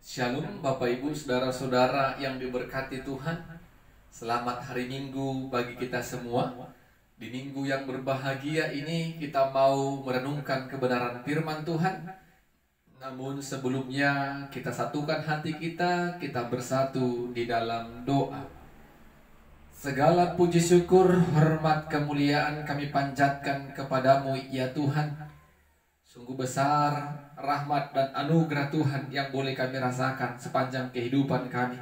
Shalom Bapak Ibu Saudara-saudara yang diberkati Tuhan. Selamat hari Minggu bagi kita semua. Di minggu yang berbahagia ini kita mau merenungkan kebenaran firman Tuhan. Namun sebelumnya kita satukan hati kita bersatu di dalam doa. Segala puji syukur, hormat, kemuliaan kami panjatkan kepadamu ya Tuhan. Sungguh besar rahmat dan anugerah Tuhan yang boleh kami rasakan sepanjang kehidupan kami.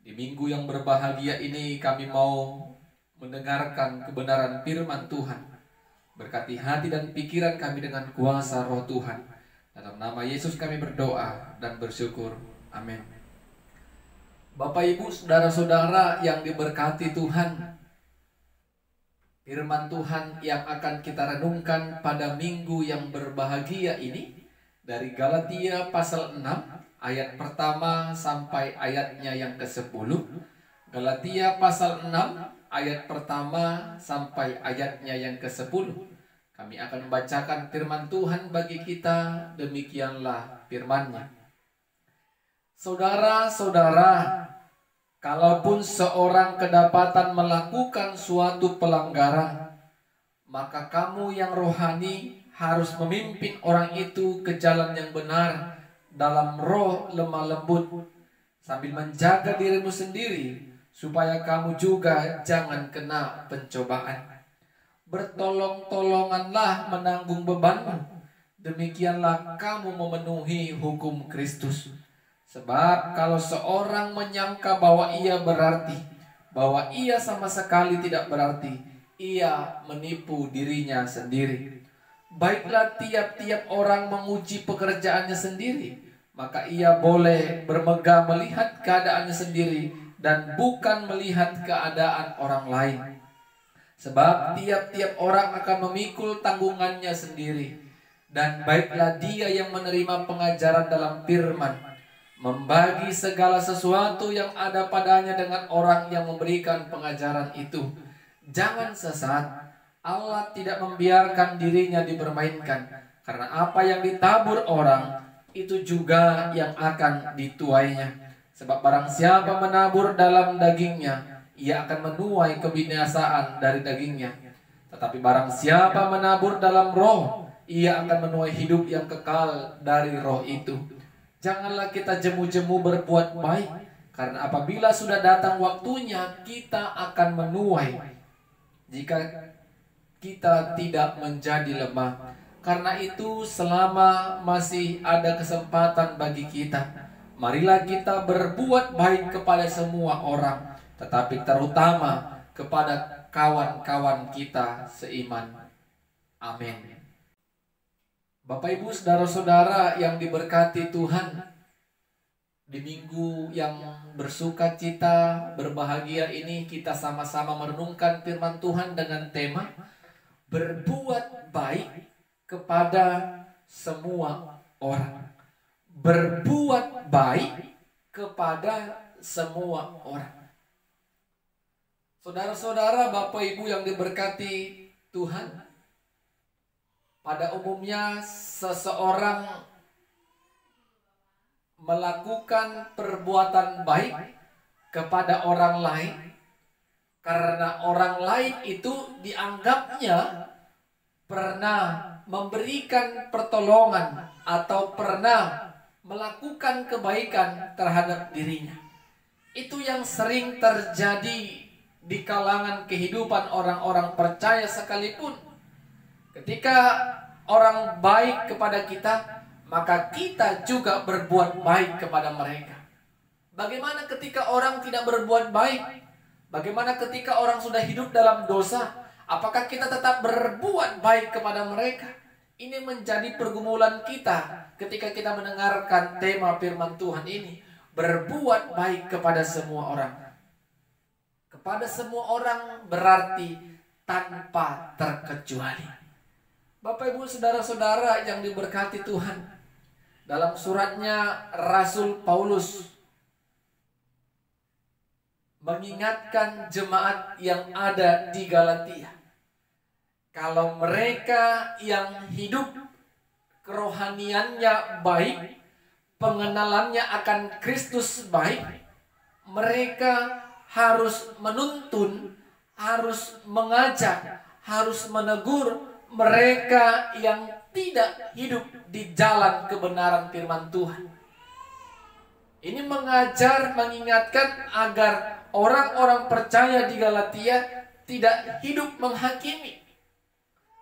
Di minggu yang berbahagia ini kami mau mendengarkan kebenaran firman Tuhan. Berkati hati dan pikiran kami dengan kuasa roh Tuhan. Dalam nama Yesus kami berdoa dan bersyukur. Amin. Bapak Ibu Saudara-saudara yang diberkati Tuhan, firman Tuhan yang akan kita renungkan pada minggu yang berbahagia ini dari Galatia pasal 6 ayat pertama sampai ayatnya yang ke-10. Galatia pasal 6 ayat pertama sampai ayatnya yang ke-10. Kami akan membacakan firman Tuhan bagi kita, demikianlah firman-Nya. Saudara-saudara, kalaupun seorang kedapatan melakukan suatu pelanggaran, maka kamu yang rohani harus memimpin orang itu ke jalan yang benar dalam roh lemah lembut, sambil menjaga dirimu sendiri, supaya kamu juga jangan kena pencobaan. Bertolong-tolonganlah menanggung bebanmu, demikianlah kamu memenuhi hukum Kristus. Sebab kalau seorang menyangka bahwa ia berarti, bahwa ia sama sekali tidak berarti, ia menipu dirinya sendiri. Baiklah tiap-tiap orang menguji pekerjaannya sendiri, maka ia boleh bermegah melihat keadaannya sendiri dan bukan melihat keadaan orang lain. Sebab tiap-tiap orang akan memikul tanggungannya sendiri. Dan baiklah dia yang menerima pengajaran dalam firman, membagi segala sesuatu yang ada padanya dengan orang yang memberikan pengajaran itu. Jangan sesat, Allah tidak membiarkan dirinya dipermainkan, karena apa yang ditabur orang, itu juga yang akan dituainya. Sebab barang siapa menabur dalam dagingnya, ia akan menuai kebinasaan dari dagingnya. Tetapi barang siapa menabur dalam roh, ia akan menuai hidup yang kekal dari roh itu. Janganlah kita jemu-jemu berbuat baik, karena apabila sudah datang waktunya, kita akan menuai jika kita tidak menjadi lemah. Karena itu selama masih ada kesempatan bagi kita, marilah kita berbuat baik kepada semua orang, tetapi terutama kepada kawan-kawan kita seiman. Amin. Bapak Ibu Saudara-saudara yang diberkati Tuhan, di minggu yang bersuka cita, berbahagia ini kita sama-sama merenungkan firman Tuhan dengan tema berbuat baik kepada semua orang. Berbuat baik kepada semua orang. Saudara-saudara, Bapak Ibu yang diberkati Tuhan, pada umumnya seseorang melakukan perbuatan baik kepada orang lain karena orang lain itu dianggapnya pernah memberikan pertolongan atau pernah melakukan kebaikan terhadap dirinya. Itu yang sering terjadi di kalangan kehidupan orang-orang percaya sekalipun. Ketika orang baik kepada kita, maka kita juga berbuat baik kepada mereka. Bagaimana ketika orang tidak berbuat baik? Bagaimana ketika orang sudah hidup dalam dosa? Apakah kita tetap berbuat baik kepada mereka? Ini menjadi pergumulan kita ketika kita mendengarkan tema firman Tuhan ini. Berbuat baik kepada semua orang. Kepada semua orang berarti tanpa terkecuali. Bapak Ibu Saudara-saudara yang diberkati Tuhan, dalam suratnya Rasul Paulus mengingatkan jemaat yang ada di Galatia, kalau mereka yang hidup kerohaniannya baik, pengenalannya akan Kristus baik, mereka harus menuntun, harus mengajak, harus menegur mereka yang tidak hidup di jalan kebenaran firman Tuhan. Ini mengajar, mengingatkan agar orang-orang percaya di Galatia tidak hidup menghakimi,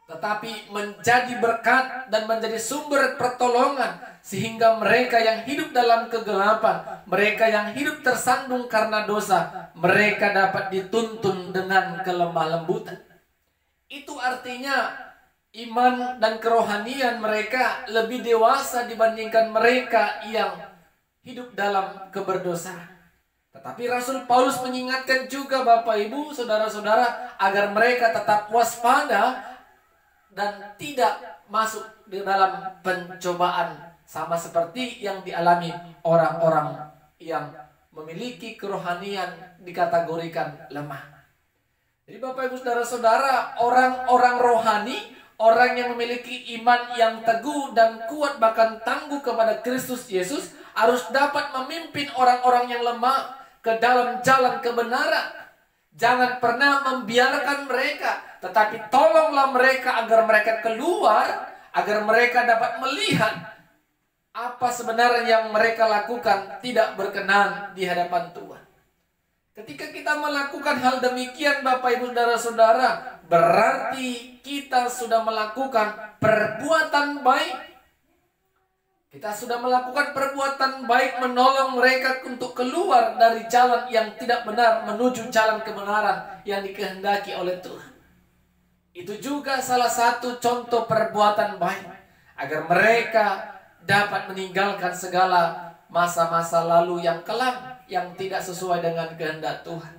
tetapi menjadi berkat dan menjadi sumber pertolongan, sehingga mereka yang hidup dalam kegelapan, mereka yang hidup tersandung karena dosa, mereka dapat dituntun dengan kelemah lembutan. Itu artinya iman dan kerohanian mereka lebih dewasa dibandingkan mereka yang hidup dalam keberdosaan. Tetapi Rasul Paulus mengingatkan juga Bapak Ibu, saudara-saudara, agar mereka tetap waspada dan tidak masuk di dalam pencobaan, sama seperti yang dialami orang-orang yang memiliki kerohanian dikategorikan lemah. Jadi Bapak Ibu saudara-saudara, orang-orang rohani, orang yang memiliki iman yang teguh dan kuat bahkan tangguh kepada Kristus Yesus, harus dapat memimpin orang-orang yang lemah ke dalam jalan kebenaran. Jangan pernah membiarkan mereka, tetapi tolonglah mereka agar mereka keluar, agar mereka dapat melihat apa sebenarnya yang mereka lakukan tidak berkenan di hadapan Tuhan. Ketika kita melakukan hal demikian Bapak Ibu saudara-saudara, berarti kita sudah melakukan perbuatan baik. Kita sudah melakukan perbuatan baik menolong mereka untuk keluar dari jalan yang tidak benar menuju jalan kebenaran yang dikehendaki oleh Tuhan. Itu juga salah satu contoh perbuatan baik, agar mereka dapat meninggalkan segala masa-masa lalu yang kelam, yang tidak sesuai dengan kehendak Tuhan.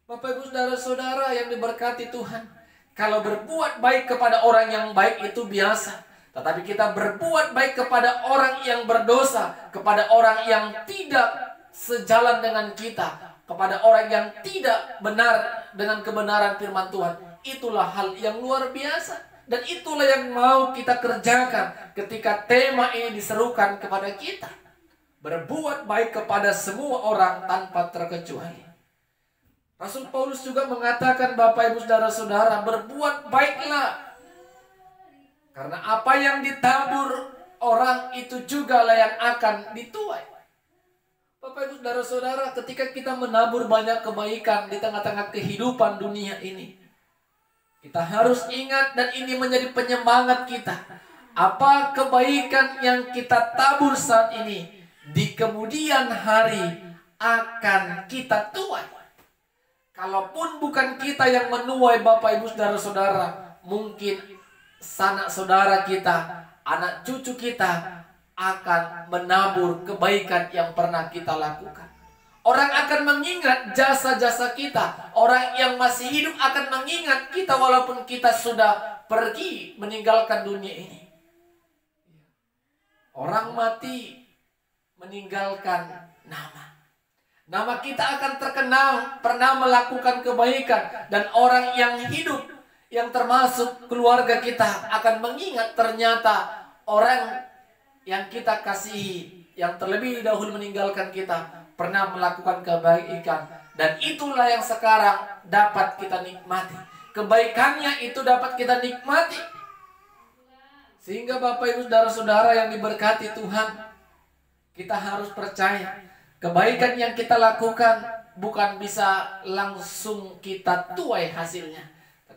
Bapak Ibu saudara-saudara yang diberkati Tuhan, kalau berbuat baik kepada orang yang baik itu biasa. Tetapi kita berbuat baik kepada orang yang berdosa, kepada orang yang tidak sejalan dengan kita, kepada orang yang tidak benar dengan kebenaran firman Tuhan, itulah hal yang luar biasa. Dan itulah yang mau kita kerjakan ketika tema ini diserukan kepada kita. Berbuat baik kepada semua orang tanpa terkecuali. Rasul Paulus juga mengatakan Bapak Ibu saudara-saudara, berbuat baiklah. Karena apa yang ditabur orang itu juga lah yang akan dituai. Bapak Ibu saudara-saudara, ketika kita menabur banyak kebaikan di tengah-tengah kehidupan dunia ini, kita harus ingat dan ini menjadi penyemangat kita. Apa kebaikan yang kita tabur saat ini, di kemudian hari akan kita tuai. Kalaupun bukan kita yang menuai Bapak Ibu saudara-saudara, mungkin sanak saudara kita, anak cucu kita akan menabur kebaikan yang pernah kita lakukan. Orang akan mengingat jasa-jasa kita. Orang yang masih hidup akan mengingat kita walaupun kita sudah pergi meninggalkan dunia ini. Orang mati meninggalkan nama. Nama kita akan terkenal pernah melakukan kebaikan, dan orang yang hidup, yang termasuk keluarga kita, akan mengingat ternyata orang yang kita kasihi, yang terlebih dahulu meninggalkan kita, pernah melakukan kebaikan. Dan itulah yang sekarang dapat kita nikmati. Kebaikannya itu dapat kita nikmati. Sehingga Bapak Ibu saudara-saudara yang diberkati Tuhan, kita harus percaya kebaikan yang kita lakukan bukan bisa langsung kita tuai hasilnya.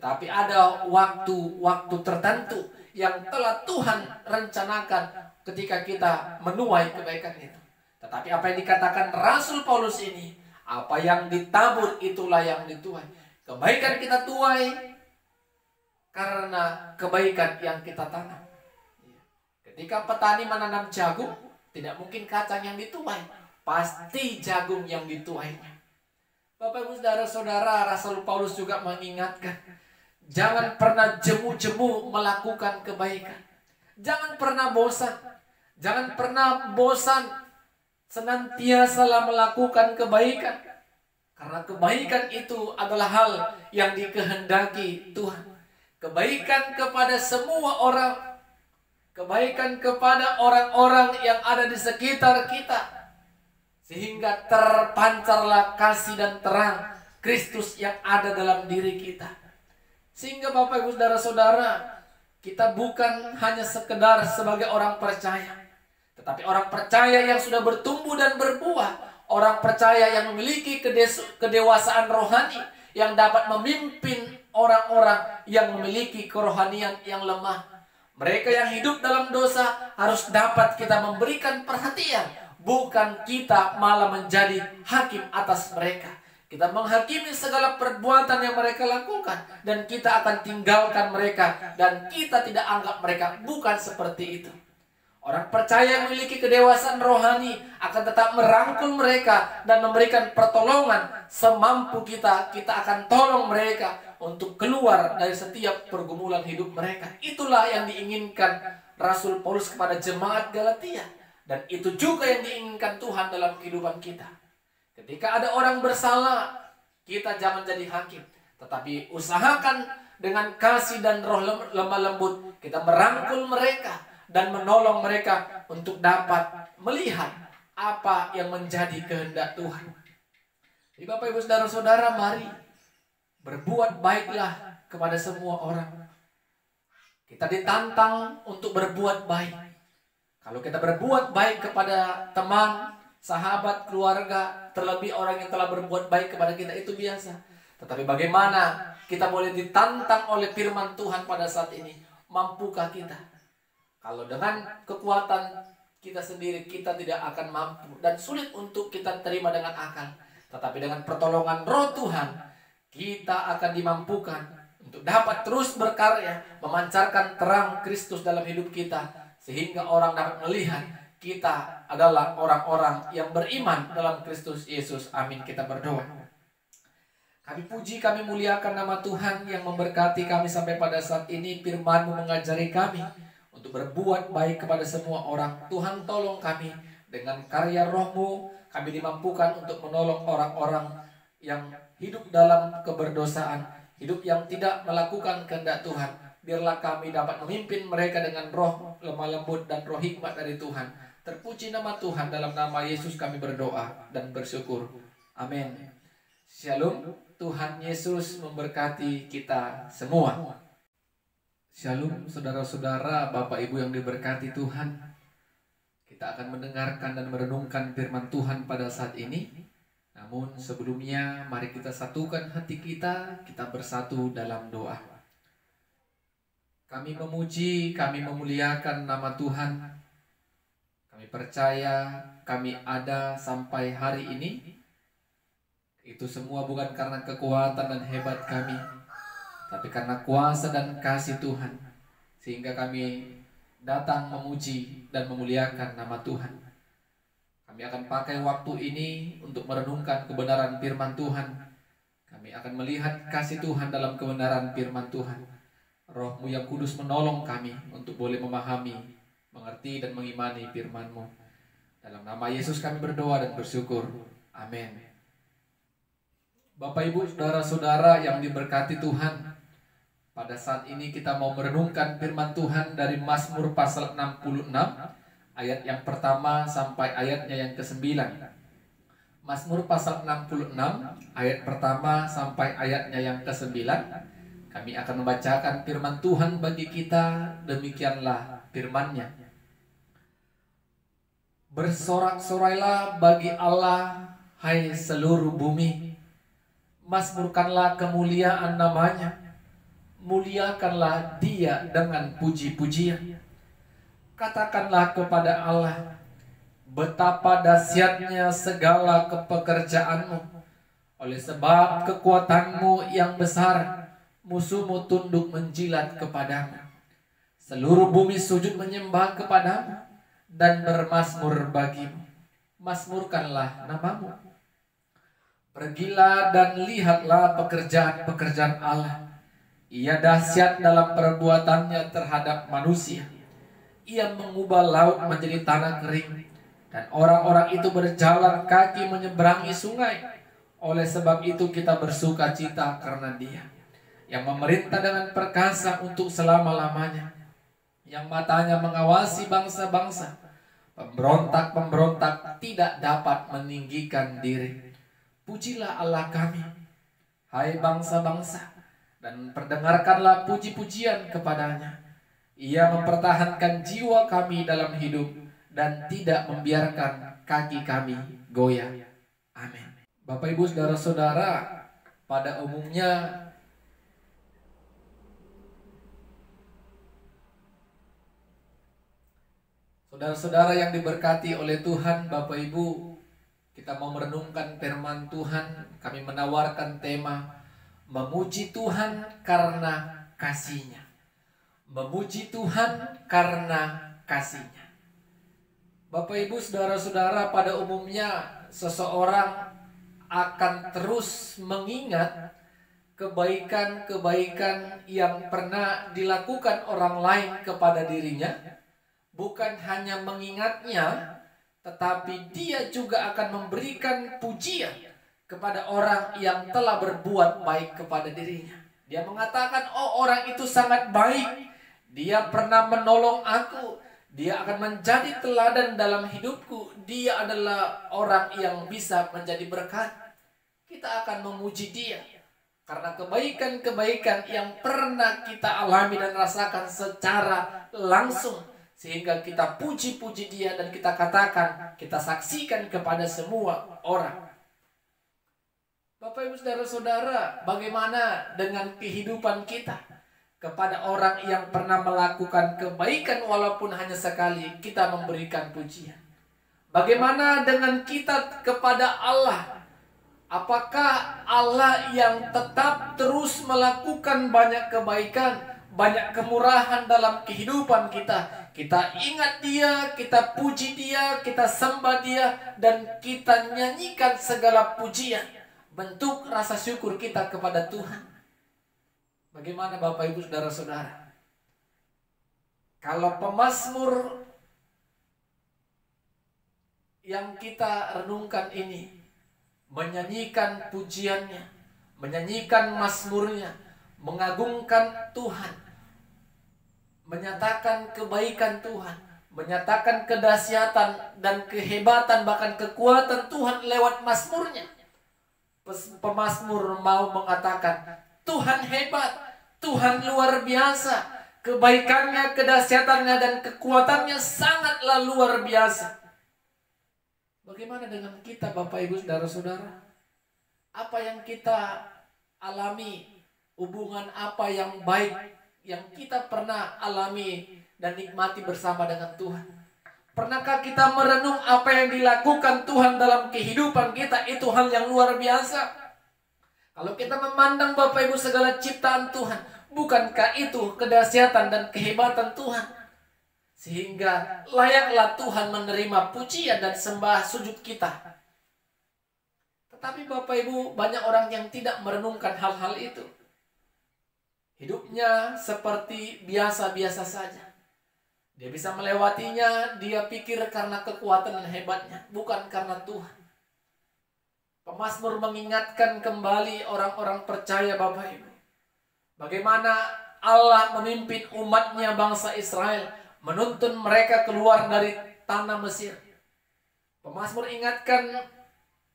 Tapi ada waktu-waktu tertentu yang telah Tuhan rencanakan ketika kita menuai kebaikan itu. Tetapi apa yang dikatakan Rasul Paulus ini, apa yang ditabur itulah yang dituai. Kebaikan kita tuai karena kebaikan yang kita tanam. Ketika petani menanam jagung, tidak mungkin kacang yang dituai, pasti jagung yang dituainya. Bapak Ibu saudara-saudara, Rasul Paulus juga mengingatkan, jangan pernah jemu-jemu melakukan kebaikan. Jangan pernah bosan. Jangan pernah bosan. Senantiasalah melakukan kebaikan. Karena kebaikan itu adalah hal yang dikehendaki Tuhan. Kebaikan kepada semua orang. kebaikan kepada orang-orang yang ada di sekitar kita, sehingga terpancarlah kasih dan terang Kristus yang ada dalam diri kita. Sehingga Bapak Ibu Saudara-saudara, kita bukan hanya sekedar sebagai orang percaya, tetapi orang percaya yang sudah bertumbuh dan berbuah, orang percaya yang memiliki kedewasaan rohani, yang dapat memimpin orang-orang yang memiliki kerohanian yang lemah. Mereka yang hidup dalam dosa harus dapat kita memberikan perhatian, bukan kita malah menjadi hakim atas mereka. Kita menghakimi segala perbuatan yang mereka lakukan, dan kita akan tinggalkan mereka, dan kita tidak anggap mereka. Bukan seperti itu. Orang percaya yang memiliki kedewasaan rohani akan tetap merangkul mereka dan memberikan pertolongan semampu kita. Kita akan tolong mereka untuk keluar dari setiap pergumulan hidup mereka. Itulah yang diinginkan Rasul Paulus kepada jemaat Galatia, dan itu juga yang diinginkan Tuhan dalam kehidupan kita. Ketika ada orang bersalah, kita jangan jadi hakim, tetapi usahakan dengan kasih dan roh lemah lembut kita merangkul mereka dan menolong mereka untuk dapat melihat apa yang menjadi kehendak Tuhan. Jadi Bapak Ibu Saudara-saudara, mari berbuat baiklah kepada semua orang. Kita ditantang untuk berbuat baik. Kalau kita berbuat baik kepada teman, sahabat, keluarga, terlebih orang yang telah berbuat baik kepada kita, itu biasa. Tetapi bagaimana kita boleh ditantang oleh firman Tuhan pada saat ini? Mampukah kita? Kalau dengan kekuatan kita sendiri, kita tidak akan mampu dan sulit untuk kita terima dengan akal. Tetapi dengan pertolongan Roh Tuhan, kita akan dimampukan untuk dapat terus berkarya, memancarkan terang Kristus dalam hidup kita, sehingga orang dapat melihat kita adalah orang-orang yang beriman dalam Kristus Yesus. Amin. Kita berdoa. Kami puji, kami muliakan nama Tuhan yang memberkati kami sampai pada saat ini. Firman-Mu mengajari kami untuk berbuat baik kepada semua orang. Tuhan, tolong kami dengan karya Roh-Mu. Kami dimampukan untuk menolong orang-orang yang hidup dalam keberdosaan, hidup yang tidak melakukan kehendak Tuhan. Biarlah kami dapat memimpin mereka dengan roh lemah lembut dan roh hikmat dari Tuhan. Terpuji nama Tuhan, dalam nama Yesus kami berdoa dan bersyukur. Amin. Shalom. Tuhan Yesus memberkati kita semua. Shalom saudara-saudara, Bapak Ibu yang diberkati Tuhan. Kita akan mendengarkan dan merenungkan firman Tuhan pada saat ini. Namun sebelumnya mari kita satukan hati kita bersatu dalam doa. Kami memuji, kami memuliakan nama Tuhan. Kami percaya kami ada sampai hari ini. Itu semua bukan karena kekuatan dan hebat kami, tapi karena kuasa dan kasih Tuhan. Sehingga kami datang memuji dan memuliakan nama Tuhan. Kami akan pakai waktu ini untuk merenungkan kebenaran firman Tuhan. Kami akan melihat kasih Tuhan dalam kebenaran firman Tuhan. Roh-Mu yang kudus menolong kami untuk boleh memahami, mengerti dan mengimani firman-Mu. Dalam nama Yesus kami berdoa dan bersyukur. Amin. Bapak Ibu Saudara-saudara yang diberkati Tuhan, pada saat ini kita mau merenungkan firman Tuhan dari Mazmur pasal 66, ayat yang pertama sampai ayatnya yang ke-9. Mazmur pasal 66, ayat pertama sampai ayatnya yang ke-9. Kami akan membacakan firman Tuhan bagi kita, demikianlah firman-Nya. Bersorak-sorailah bagi Allah, hai seluruh bumi. Mazmurkanlah kemuliaan nama-Nya. Muliakanlah Dia dengan puji-pujian. Katakanlah kepada Allah, betapa dahsyatnya segala kepekerjaan-Mu. Oleh sebab kekuatan-Mu yang besar, musuh-Mu tunduk menjilat kepadamu. Seluruh bumi sujud menyembah kepadamu dan bermazmur bagimu. Mazmurkanlah nama-Mu. Pergilah dan lihatlah pekerjaan-pekerjaan Allah. Ia dahsyat dalam perbuatannya terhadap manusia. Ia mengubah laut menjadi tanah kering, dan orang-orang itu berjalan kaki menyeberangi sungai. Oleh sebab itu kita bersuka cita karena Dia, yang memerintah dengan perkasa untuk selama-lamanya, yang matanya mengawasi bangsa-bangsa. Pemberontak-pemberontak tidak dapat meninggikan diri. Pujilah Allah kami, hai bangsa-bangsa, dan perdengarkanlah puji-pujian kepadanya. Ia mempertahankan jiwa kami dalam hidup dan tidak membiarkan kaki kami goyah. Amin. Bapak Ibu saudara-saudara, pada umumnya saudara-saudara yang diberkati oleh Tuhan, Bapak Ibu, kita mau merenungkan firman Tuhan. Kami menawarkan tema memuji Tuhan karena kasih-Nya. Memuji Tuhan karena kasih-Nya. Bapak Ibu saudara-saudara, pada umumnya seseorang akan terus mengingat kebaikan-kebaikan yang pernah dilakukan orang lain kepada dirinya. Bukan hanya mengingatnya, tetapi dia juga akan memberikan pujian kepada orang yang telah berbuat baik kepada dirinya. Dia mengatakan, oh orang itu sangat baik, dia pernah menolong aku, dia akan menjadi teladan dalam hidupku, dia adalah orang yang bisa menjadi berkat. Kita akan memuji dia karena kebaikan-kebaikan yang pernah kita alami dan rasakan secara langsung. Sehingga kita puji-puji dia dan kita katakan, kita saksikan kepada semua orang. Bapak Ibu saudara-saudara, bagaimana dengan kehidupan kita kepada orang yang pernah melakukan kebaikan walaupun hanya sekali, kita memberikan pujian? Bagaimana dengan kita kepada Allah? Apakah Allah yang tetap terus melakukan banyak kebaikan, banyak kemurahan dalam kehidupan kita? Kita ingat dia, kita puji dia, kita sembah dia, dan kita nyanyikan segala pujian. Bentuk rasa syukur kita kepada Tuhan. Bagaimana Bapak Ibu saudara-saudara? Kalau pemazmur yang kita renungkan ini menyanyikan pujiannya, menyanyikan mazmurnya, mengagungkan Tuhan, menyatakan kebaikan Tuhan, menyatakan kedahsyatan dan kehebatan bahkan kekuatan Tuhan lewat mazmurnya. Pemazmur mau mengatakan, Tuhan hebat, Tuhan luar biasa, kebaikannya, kedahsyatannya dan kekuatannya sangatlah luar biasa. Bagaimana dengan kita Bapak Ibu saudara-saudara? Apa yang kita alami? Hubungan apa yang baik yang kita pernah alami dan nikmati bersama dengan Tuhan? Pernahkah kita merenung apa yang dilakukan Tuhan dalam kehidupan kita? Itu hal yang luar biasa. Kalau kita memandang Bapak Ibu segala ciptaan Tuhan, bukankah itu kedahsyatan dan kehebatan Tuhan? Sehingga layaklah Tuhan menerima pujian dan sembah sujud kita. Tetapi Bapak Ibu, banyak orang yang tidak merenungkan hal-hal itu. Hidupnya seperti biasa-biasa saja. Dia bisa melewatinya, dia pikir karena kekuatan dan hebatnya, bukan karena Tuhan. Pemazmur mengingatkan kembali orang-orang percaya Bapak Ibu. Bagaimana Allah memimpin umatnya bangsa Israel, menuntun mereka keluar dari tanah Mesir. Pemazmur ingatkan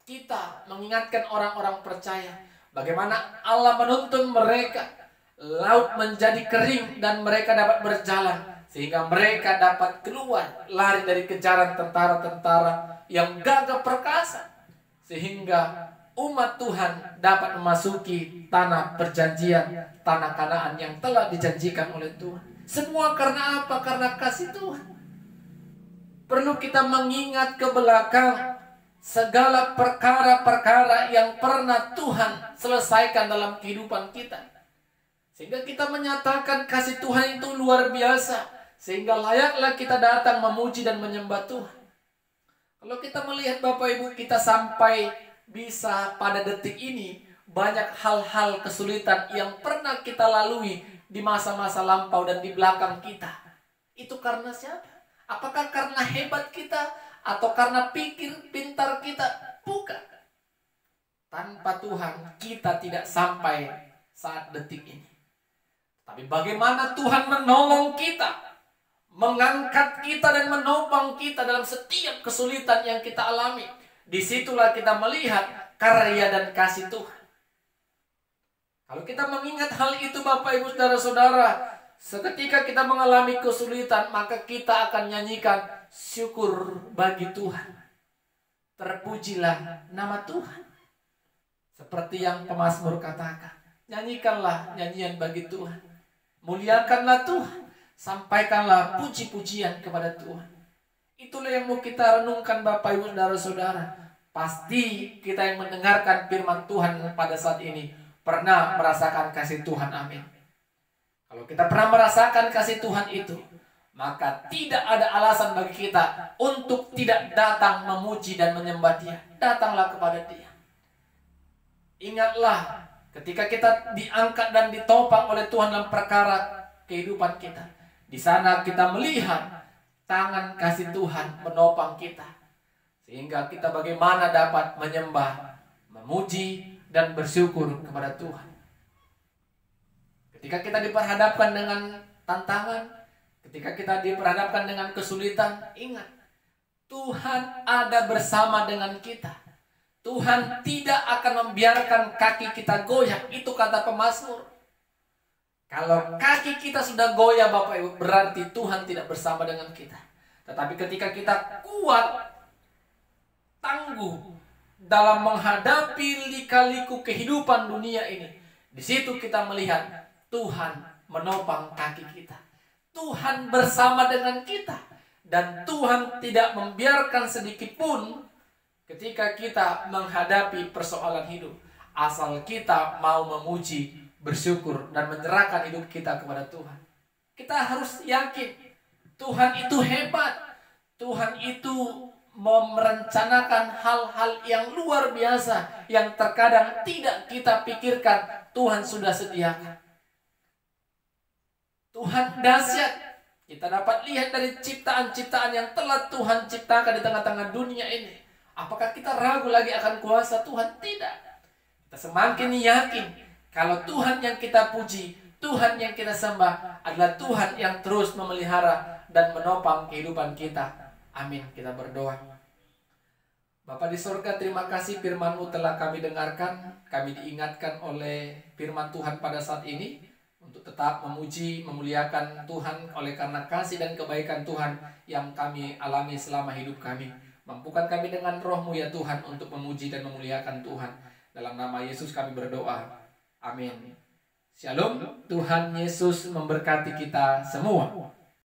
kita, mengingatkan orang-orang percaya, bagaimana Allah menuntun mereka. Laut menjadi kering dan mereka dapat berjalan, sehingga mereka dapat keluar, lari dari kejaran tentara-tentara yang gagah perkasa, sehingga umat Tuhan dapat memasuki tanah perjanjian, tanah Kanaan yang telah dijanjikan oleh Tuhan. Semua karena apa? Karena kasih Tuhan. Perlu kita mengingat ke belakang segala perkara-perkara yang pernah Tuhan selesaikan dalam kehidupan kita, sehingga kita menyatakan kasih Tuhan itu luar biasa, sehingga layaklah kita datang memuji dan menyembah Tuhan. Kalau kita melihat Bapak Ibu, kita sampai bisa pada detik ini, banyak hal-hal kesulitan yang pernah kita lalui di masa-masa lampau dan di belakang kita. Itu karena siapa? Apakah karena hebat kita atau karena pikir pintar kita? Bukan. Tanpa Tuhan kita tidak sampai saat detik ini. Tapi bagaimana Tuhan menolong kita, mengangkat kita dan menopang kita dalam setiap kesulitan yang kita alami. Disitulah kita melihat karya dan kasih Tuhan. Kalau kita mengingat hal itu Bapak Ibu Saudara-saudara, seketika kita mengalami kesulitan, maka kita akan nyanyikan syukur bagi Tuhan. Terpujilah nama Tuhan. Seperti yang pemazmur katakan, nyanyikanlah nyanyian bagi Tuhan. Muliakanlah Tuhan. Sampaikanlah puji-pujian kepada Tuhan. Itulah yang mau kita renungkan Bapak Ibu Saudara-saudara. Pasti kita yang mendengarkan firman Tuhan pada saat ini pernah merasakan kasih Tuhan. Amin. Kalau kita pernah merasakan kasih Tuhan itu, maka tidak ada alasan bagi kita untuk tidak datang memuji dan menyembah Dia. Datanglah kepada Dia. Ingatlah ketika kita diangkat dan ditopang oleh Tuhan dalam perkara kehidupan kita. Di sana kita melihat tangan kasih Tuhan menopang kita. Sehingga kita bagaimana dapat menyembah, memuji, dan bersyukur kepada Tuhan. Ketika kita diperhadapkan dengan tantangan, ketika kita diperhadapkan dengan kesulitan, ingat, Tuhan ada bersama dengan kita. Tuhan tidak akan membiarkan kaki kita goyah. Itu kata pemazmur. Kalau kaki kita sudah goyah Bapak Ibu, berarti Tuhan tidak bersama dengan kita. Tetapi ketika kita kuat, tangguh dalam menghadapi lika-liku kehidupan dunia ini, di situ kita melihat Tuhan menopang kaki kita. Tuhan bersama dengan kita. Dan Tuhan tidak membiarkan sedikit pun ketika kita menghadapi persoalan hidup. Asal kita mau memuji, bersyukur, dan menyerahkan hidup kita kepada Tuhan. Kita harus yakin Tuhan itu hebat. Tuhan itu merencanakan hal-hal yang luar biasa yang terkadang tidak kita pikirkan. Tuhan sudah sediakan. Tuhan dahsyat. Kita dapat lihat dari ciptaan-ciptaan yang telah Tuhan ciptakan di tengah-tengah dunia ini. Apakah kita ragu lagi akan kuasa Tuhan? Tidak. Kita semakin yakin kalau Tuhan yang kita puji, Tuhan yang kita sembah adalah Tuhan yang terus memelihara dan menopang kehidupan kita. Amin. Kita berdoa. Bapa di sorga, terima kasih firman-Mu telah kami dengarkan. Kami diingatkan oleh firman Tuhan pada saat ini untuk tetap memuji, memuliakan Tuhan oleh karena kasih dan kebaikan Tuhan yang kami alami selama hidup kami. Mampukan kami dengan roh-Mu ya Tuhan untuk memuji dan memuliakan Tuhan. Dalam nama Yesus kami berdoa. Amin. Shalom. Tuhan Yesus memberkati kita semua.